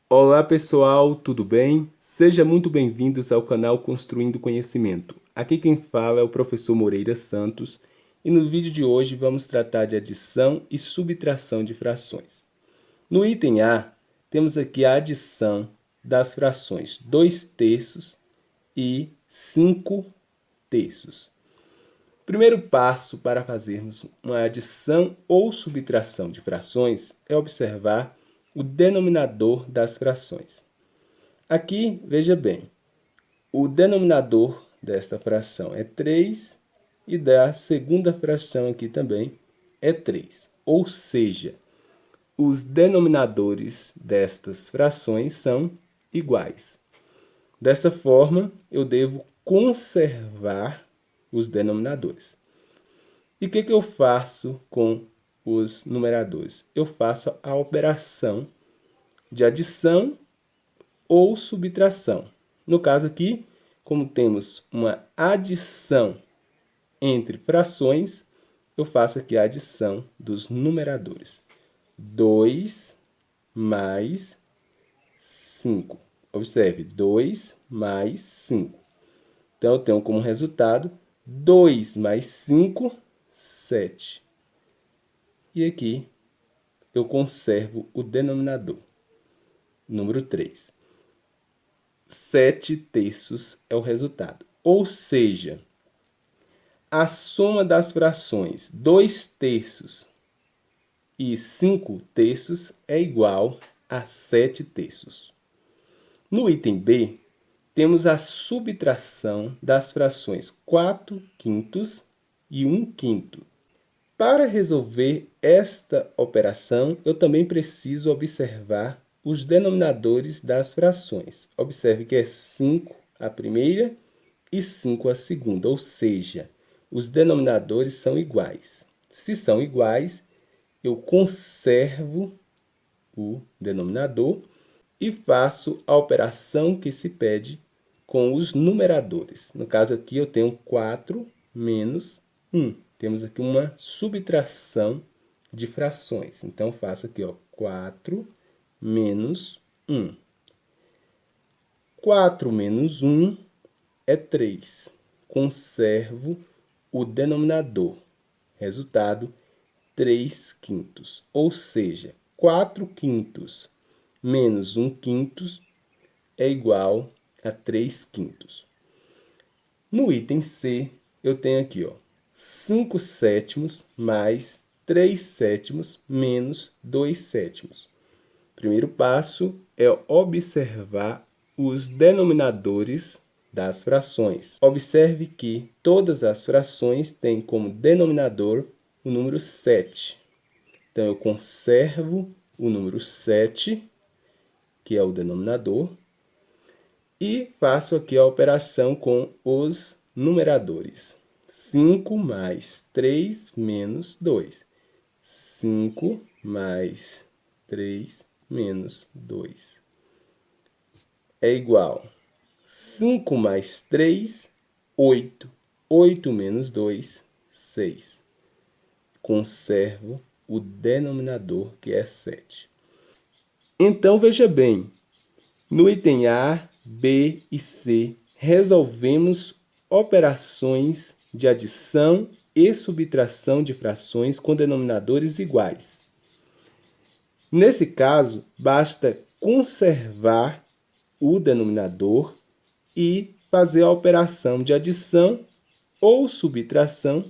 Olá pessoal, tudo bem? Sejam muito bem-vindos ao canal Construindo Conhecimento. Aqui quem fala é o professor Moreira Santos e no vídeo de hoje vamos tratar de adição e subtração de frações. No item A, temos aqui a adição das frações 2/3 e 5/3. O primeiro passo para fazermos uma adição ou subtração de frações é observar o denominador das frações. Aqui, veja bem, o denominador desta fração é 3 e da segunda fração aqui também é 3. Ou seja, os denominadores destas frações são iguais. Dessa forma, eu devo conservar os denominadores. E o que eu faço com os numeradores? Eu faço a operação de adição ou subtração. No caso aqui, como temos uma adição entre frações, eu faço aqui a adição dos numeradores. 2 mais 5. Observe, 2 mais 5. Então, eu tenho como resultado 2 mais 5, 7. E aqui eu conservo o denominador, número 3. 7/3 é o resultado. Ou seja, a soma das frações 2/3 e 5/3 é igual a 7/3. No item B, temos a subtração das frações 4/5 e 1/5. Para resolver esta operação, eu também preciso observar os denominadores das frações. Observe que é 5 a primeira e 5 a segunda, ou seja, os denominadores são iguais. Se são iguais, eu conservo o denominador e faço a operação que se pede com os numeradores. No caso aqui, eu tenho 4 menos 1. Temos aqui uma subtração de frações. Então, faço aqui, 4 menos 1. 4 menos 1 é 3. Conservo o denominador. Resultado, 3/5. Ou seja, 4/5 menos 1/5 é igual a 3/5. No item C, eu tenho aqui, 5/7 mais 3/7 menos 2/7. Primeiro passo é observar os denominadores das frações. Observe que todas as frações têm como denominador o número 7. Então, eu conservo o número 7, que é o denominador, e faço aqui a operação com os numeradores. 5 mais 3 menos 2. 5 mais 3 menos 2 é igual. 5 mais 3, 8. 8 menos 2, 6. Conservo o denominador, que é 7. Então, veja bem, no item A, B e C, resolvemos operações de adição e subtração de frações com denominadores iguais. Nesse caso, basta conservar o denominador e fazer a operação de adição ou subtração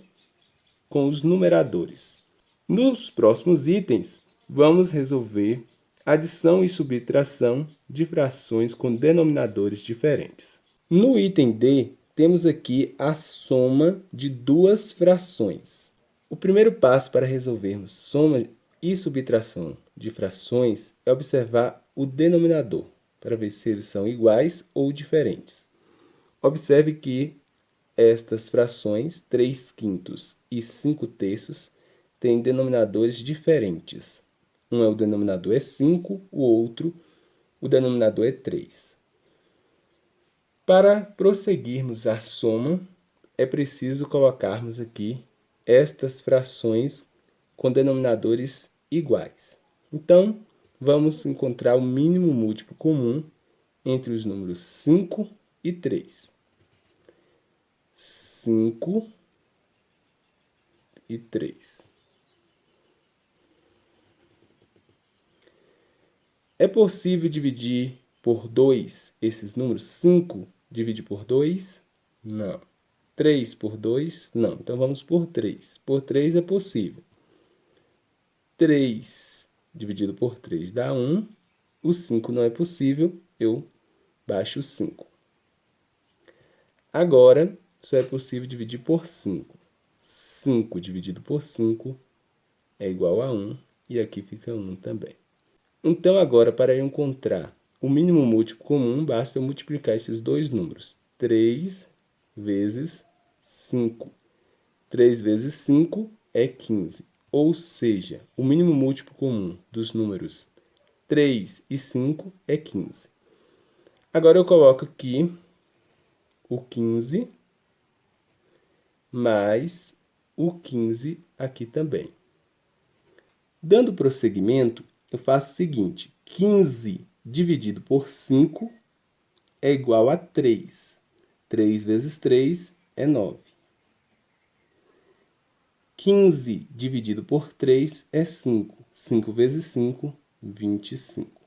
com os numeradores. Nos próximos itens, vamos resolver adição e subtração de frações com denominadores diferentes. No item D, temos aqui a soma de duas frações. O primeiro passo para resolvermos soma e subtração de frações é observar o denominador, para ver se eles são iguais ou diferentes. Observe que estas frações, 3/5 e 5/3, têm denominadores diferentes. Um é o denominador é 5, o outro, o denominador é 3. Para prosseguirmos a soma, é preciso colocarmos aqui estas frações com denominadores iguais. Então, vamos encontrar o mínimo múltiplo comum entre os números 5 e 3. 5 e 3. É possível dividir por 2 esses números? 5 divide por 2? Não. 3 por 2? Não. Então vamos por 3. Por 3 é possível. 3 dividido por 3 dá 1. O 5 não é possível, eu baixo o 5. Agora, só é possível dividir por 5. 5 dividido por 5 é igual a 1, e aqui fica 1 também. Então, agora, para eu encontrar o mínimo múltiplo comum, basta eu multiplicar esses dois números. 3 vezes 5. 3 vezes 5 é 15. Ou seja, o mínimo múltiplo comum dos números 3 e 5 é 15. Agora eu coloco aqui o 15 mais o 15 aqui também. Dando prosseguimento, eu faço o seguinte: 15 dividido por 5 é igual a 3. 3 vezes 3 é 9. 15 dividido por 3 é 5. 5 vezes 5, 25.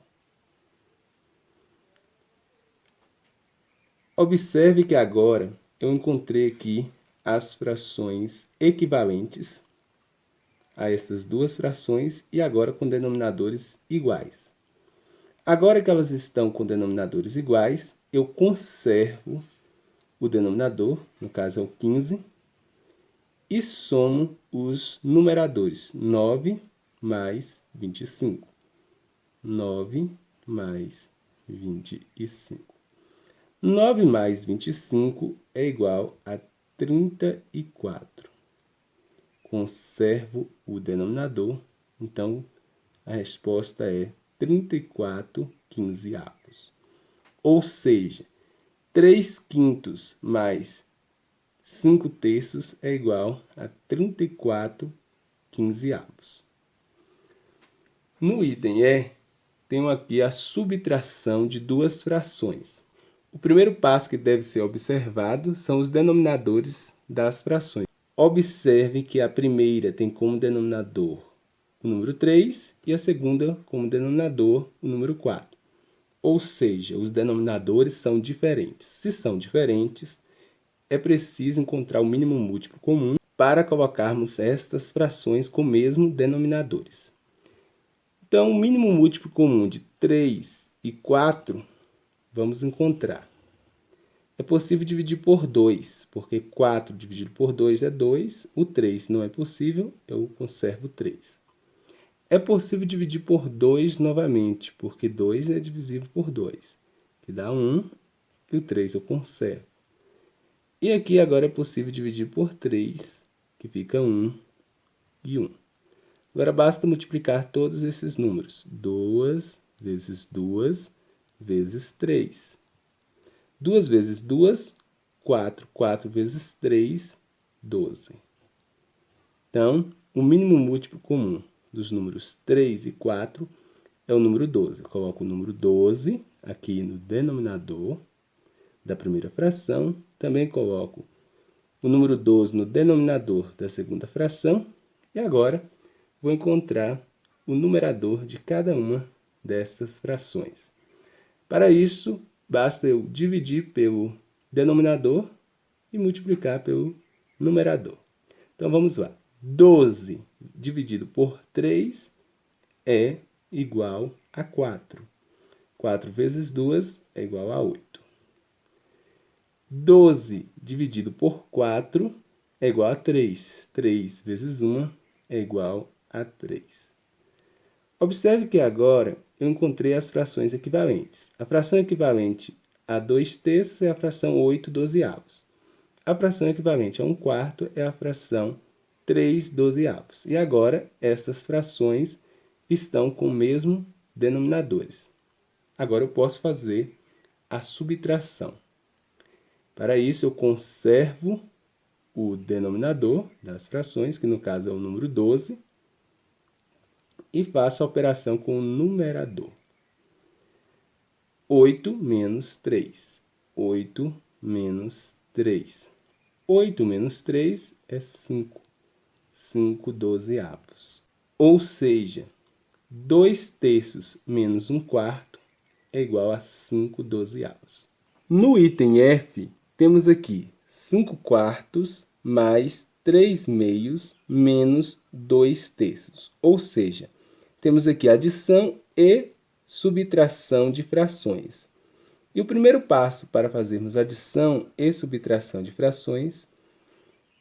Observe que agora eu encontrei aqui as frações equivalentes a essas duas frações e agora com denominadores iguais. Agora que elas estão com denominadores iguais, eu conservo o denominador, no caso é o 15, e somo os numeradores, 9 mais 25. 9 mais 25. 9 mais 25 é igual a 34. Conservo o denominador, então a resposta é 34 quinzeavos. Ou seja, 3 quintos mais 5 terços é igual a 34 quinzeavos. No item E, tenho aqui a subtração de duas frações. O primeiro passo que deve ser observado são os denominadores das frações. Observe que a primeira tem como denominador o número 3 e a segunda como denominador o número 4. Ou seja, os denominadores são diferentes. Se são diferentes, é preciso encontrar o mínimo múltiplo comum para colocarmos estas frações com o mesmo denominadores. Então, o mínimo múltiplo comum de 3 e 4 vamos encontrar. É possível dividir por 2, porque 4 dividido por 2 é 2. O 3 não é possível, eu conservo 3. É possível dividir por 2 novamente, porque 2 é divisível por 2, que dá 1, e o 3 eu conservo. E aqui agora é possível dividir por 3, que fica 1 e 1. Agora basta multiplicar todos esses números. 2 vezes 2 vezes 3. 2 vezes 2, 4. 4 vezes 3, 12. Então, o mínimo múltiplo comum dos números 3 e 4 é o número 12. Eu coloco o número 12 aqui no denominador da primeira fração. Também coloco o número 12 no denominador da segunda fração. E agora, vou encontrar o numerador de cada uma destas frações. Para isso, basta eu dividir pelo denominador e multiplicar pelo numerador. Então, vamos lá. 12 dividido por 3 é igual a 4. 4 vezes 2 é igual a 8. 12 dividido por 4 é igual a 3. 3 vezes 1 é igual a 3. Observe que agora eu encontrei as frações equivalentes. A fração equivalente a 2 terços é a fração 8 dozeavos. A fração equivalente a 1 quarto é a fração 3 dozeavos. E agora, estas frações estão com o mesmo denominadores. Agora eu posso fazer a subtração. Para isso, eu conservo o denominador das frações, que no caso é o número 12, e faço a operação com o numerador. 8 menos 3. 8 menos 3. 8 menos 3 é 5. 5 dozeavos. Ou seja, 2 terços menos 1 quarto é igual a 5 dozeavos. No item F, temos aqui 5 quartos mais 3 meios menos 2 terços. Ou seja, temos aqui adição e subtração de frações. E o primeiro passo para fazermos adição e subtração de frações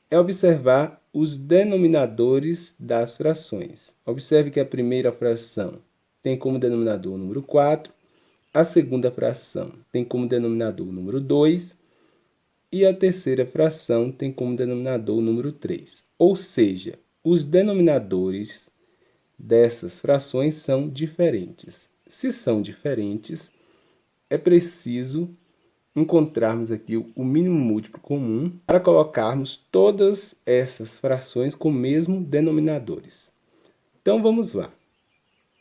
é observar os denominadores das frações. Observe que a primeira fração tem como denominador o número 4, a segunda fração tem como denominador o número 2 e a terceira fração tem como denominador o número 3. Ou seja, os denominadores dessas frações são diferentes. Se são diferentes, é preciso encontrarmos aqui o mínimo múltiplo comum para colocarmos todas essas frações com o mesmo denominadores. Então vamos lá.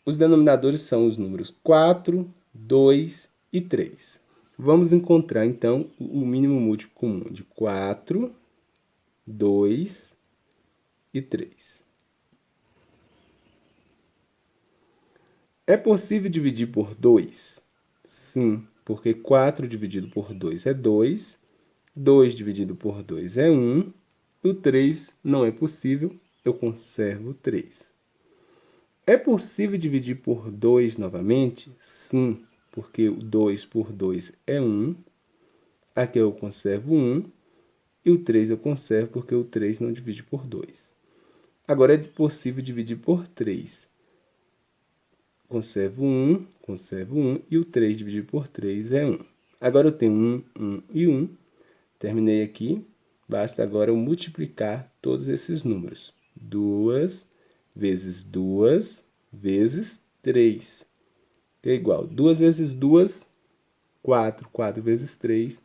Os denominadores são os números 4, 2 e 3. Vamos encontrar então o mínimo múltiplo comum de 4, 2 e 3. É possível dividir por 2? Sim, porque 4 dividido por 2 é 2, 2 dividido por 2 é 1, e o 3 não é possível, eu conservo 3. É possível dividir por 2 novamente? Sim, porque o 2 por 2 é 1, aqui eu conservo 1, e o 3 eu conservo porque o 3 não divide por 2. Agora é possível dividir por 3. Conservo 1, e o 3 dividido por 3 é 1. Agora eu tenho 1, 1 e 1. Terminei aqui. Basta agora eu multiplicar todos esses números. 2 vezes 2 vezes 3. Que é igual. 2 vezes 2, 4. 4 vezes 3,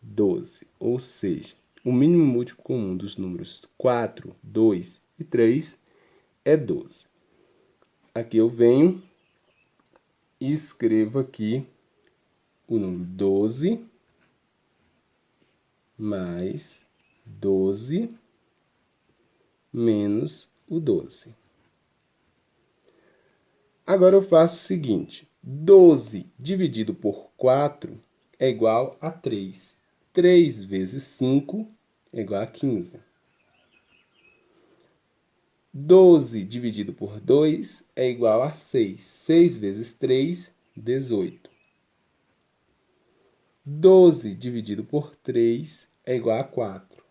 12. Ou seja, o mínimo múltiplo comum dos números 4, 2 e 3 é 12. Aqui eu venho e escrevo aqui o número 12 mais 12 menos o 12. Agora eu faço o seguinte, 12 dividido por 4 é igual a 3. 3 vezes 5 é igual a 15. 12 dividido por 2 é igual a 6. 6 vezes 3, 18. 12 dividido por 3 é igual a 4.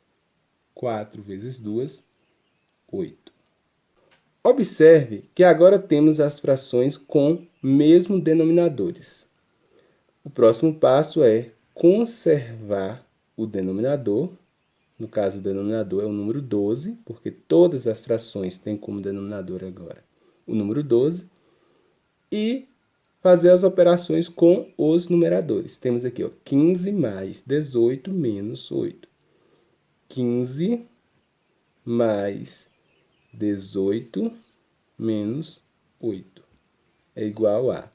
4 vezes 2, 8. Observe que agora temos as frações com mesmo denominadores. O próximo passo é conservar o denominador. No caso, o denominador é o número 12, porque todas as frações têm como denominador agora o número 12. E fazer as operações com os numeradores. Temos aqui, ó, 15 mais 18 menos 8. 15 mais 18 menos 8 é igual a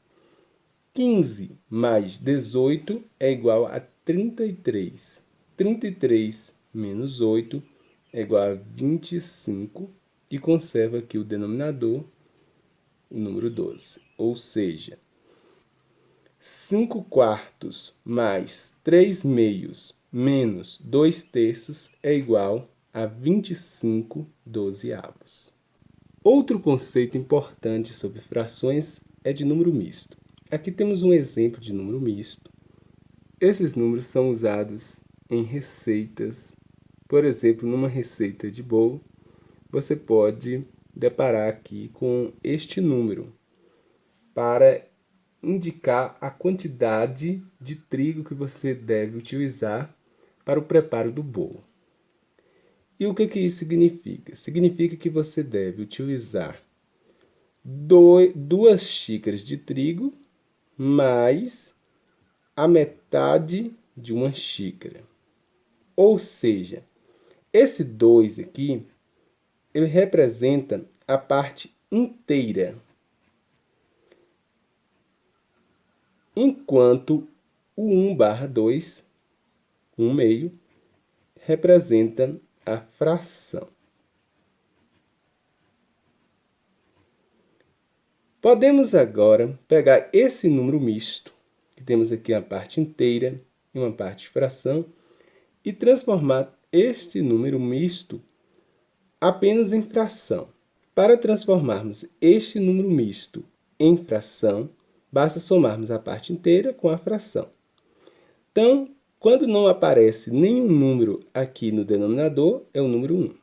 15 mais 18 é igual a 33. 33 menos 8 é igual a 25 e conserva aqui o denominador, o número 12. Ou seja, 5 quartos mais 3 meios menos 2 terços é igual a 25 dozeavos. Outro conceito importante sobre frações é de número misto. Aqui temos um exemplo de número misto. Esses números são usados em receitas. Por exemplo, numa receita de bolo, você pode deparar aqui com este número para indicar a quantidade de trigo que você deve utilizar para o preparo do bolo. E o que isso significa? Significa que você deve utilizar 2 xícaras de trigo mais a metade de uma xícara. Ou seja, esse 2 aqui, ele representa a parte inteira. enquanto o 1/2, 1/2, representa a fração. Podemos agora pegar esse número misto, que temos aqui a parte inteira e uma parte de fração, e transformar este número misto apenas em fração. Para transformarmos este número misto em fração, basta somarmos a parte inteira com a fração. Então, quando não aparece nenhum número aqui no denominador, é o número 1.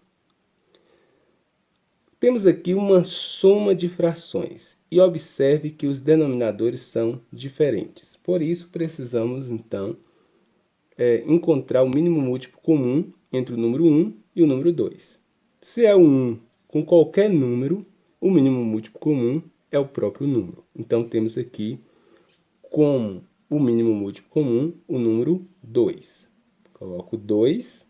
Temos aqui uma soma de frações e observe que os denominadores são diferentes. Por isso, precisamos, então, encontrar o mínimo múltiplo comum entre o número 1 e o número 2. Se é o 1 com qualquer número, o mínimo múltiplo comum é o próprio número. Então, temos aqui como o mínimo múltiplo comum o número 2. Coloco 2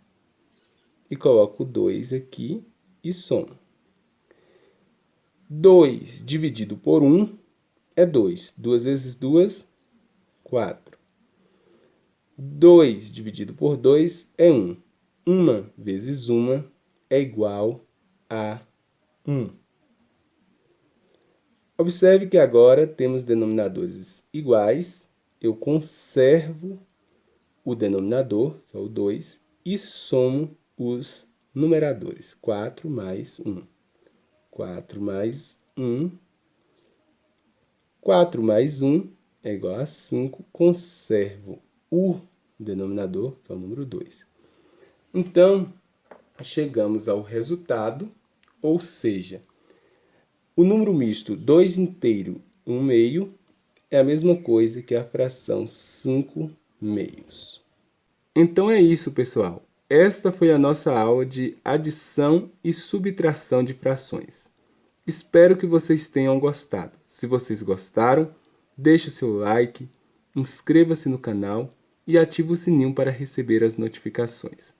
e coloco 2 aqui e somo. 2 dividido por 1 é 2. 2 vezes 2, 4. 2 dividido por 2 é 1. 1 vezes 1 é igual a 1. Observe que agora temos denominadores iguais. Eu conservo o denominador, que é o 2, e somo os numeradores. 4 mais 1. 4 mais 1. 4 mais 1 é igual a 5. Conservo o denominador, que é o número 2. Então, chegamos ao resultado, ou seja, o número misto 2 inteiro 1/2 é a mesma coisa que a fração 5/2. Então é isso, pessoal. Esta foi a nossa aula de adição e subtração de frações. Espero que vocês tenham gostado. Se vocês gostaram, deixe o seu like, inscreva-se no canal e ative o sininho para receber as notificações.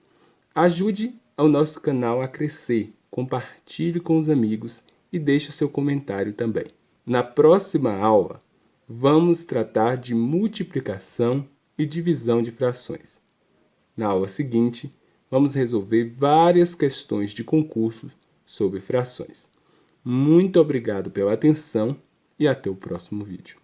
Ajude ao nosso canal a crescer, compartilhe com os amigos e deixe o seu comentário também. Na próxima aula, vamos tratar de multiplicação e divisão de frações. Na aula seguinte, vamos resolver várias questões de concurso sobre frações. Muito obrigado pela atenção e até o próximo vídeo.